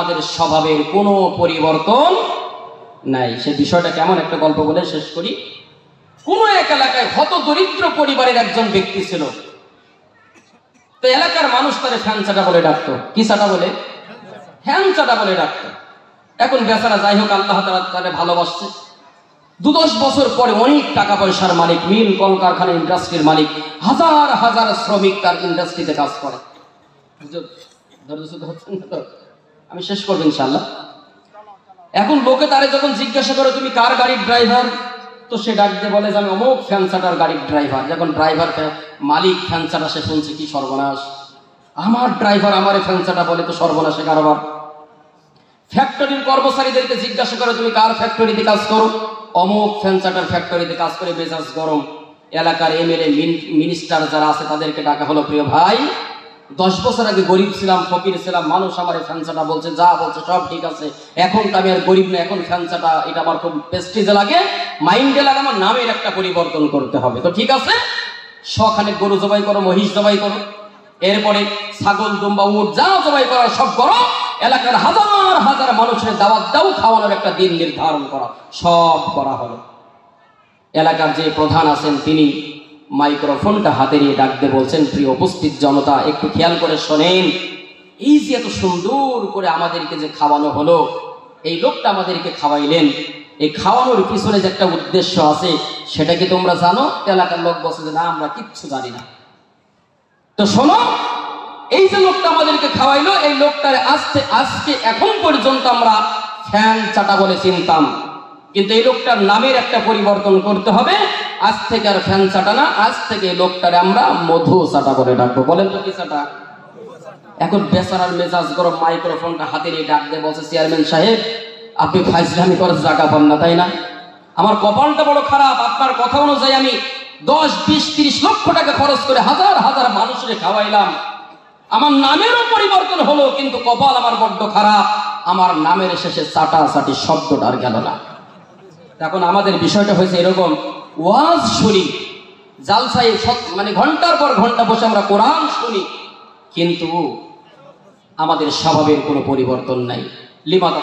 আমাদের স্বভাবের কোনো পরিবর্তন নাই। সে বিষয়টা কেমন একটা গল্প বলে শেষ করি। কোন এক এলাকায় হত দরিদ্র পরিবারের একজন ব্যক্তি ছিল। তো এলাকার মানুষ তারে ফ্যান চাটা বলে ডাকতো। কি চাটা বলে? ফ্যান চাটা বলে ডাকতো। এখন বেচারা যাই হোক আল্লাহ তাআলা তারে ভালোবাসছে। 2-10 বছর পরে অনেক টাকা পয়সার মালিক, মিল কলকারখানা ইন্ডাস্ট্রির মালিক, হাজার হাজার শ্রমিক তার ইন্ডাস্ট্রিতে কাজ করে। আমি শেষ করবো ইনশাআল্লাহ। এখন লোকে তারে যখন জিজ্ঞাসা করে তুমি কার গাড়ির ড্রাইভার, তো সে ডাক দিয়ে বলে যে আমি অমুক ফ্যান চাটার গাড়ির ড্রাইভার। যখন ড্রাইভার মালিক ফ্যান চাটা সে শুনছে, কি সর্বনাশ, আমার ড্রাইভার আমারে ফ্যান চাটা বলে, তো সর্বনাশে কারবার। ফ্যাক্টরির কর্মচারীদেরকে জিজ্ঞাসা করে তুমি কার ফ্যাক্টরিতে কাজ করো, অমুক ফ্যান চাটার ফ্যাক্টরিতে কাজ করে। মেজাজ গরম। এলাকার এমএলএ মিনিস্টার যারা আছে তাদেরকে ডাকা হলো, প্রিয় ভাই 10 বছর আগে গরিব ছিলাম, ফকির ছিলাম, মানুষ আমার ফ্যান চাটা বলছে, যা বলছে সব ঠিক আছে। এখন তো আমি আর গরিব না, এখন ফ্যান চাটা এটা আমার খুব প্রেস্টিজে লাগে, মাইন্ডে লাগে, আমার নামের একটা পরিবর্তন করতে হবে। তো ঠিক আছে, শখানে গরু জবাই করো, মহিষ জবাই করো, এরপরে ছাগল, দুম্বা, উট যা জবাই করা সব করো, এলাকার হাজার হাজার মানুষের দাওয়াত দাও, খাওয়ানোর একটা দিন নির্ধারণ করা, সব করা হলো। এলাকার যে প্রধান আছেন তিনি মাইক্রোফোনটা হাতে নিয়ে ডাকতে বলছেন, প্রিয় উপস্থিত জনতা একটু খেয়াল করে শোনেন, এই যে এত সুন্দর করে আমাদেরকে যে খাওয়ানো হলো, এই লোকটা আমাদেরকে খাওয়াইলেন, এই খাওয়ানোর পিছনে যে একটা উদ্দেশ্য আছে সেটা কি তোমরা জানো? এলাকার লোক বলছে যে না, আমরা কিচ্ছু জানি না। তো শোনো, এই যে লোকটা আমাদেরকে খাওয়াইলো, এই লোকটার আজকে এখন পর্যন্ত আমরা ফ্যান চাটা বলে চিনতাম, কিন্তু এই লোকটার নামের একটা পরিবর্তন করতে হবে। আজ থেকে আর ফ্যান চাটা না, আজ থেকে এই লোকটারে আমরা মধু চাটা বলে ডাকবো। বলেন তো কি চাটা? এখন বেচারার মেজাজ গরম, মাইক্রোফোনটা হাতে নিয়ে ডাক দিয়ে বলছে, চেয়ারম্যান সাহেব আপনি ফাইজলামি করার জায়গা পান না, তাই না? আমার কপালটা বড় খারাপ, আপনার কথা অনুযায়ী আমি 10, 20, 30 লক্ষ টাকা খরচ করে হাজার হাজার মানুষকে খাওয়াইলাম, আমার নামেরও পরিবর্তন হলো, কিন্তু কপাল আমার বড্ড খারাপ, আমার নামের শেষে চাটা চাটি শব্দটা আর গেল না। এখন আমাদের বিষয়টা হয়েছে এরকম, ওয়াজ শুনি, জালসায় মানে ঘন্টার পর ঘন্টা বসে আমরা কোরআন শুনি, কিন্তু আমাদের স্বভাবের কোনো পরিবর্তন নাই। লিমাতা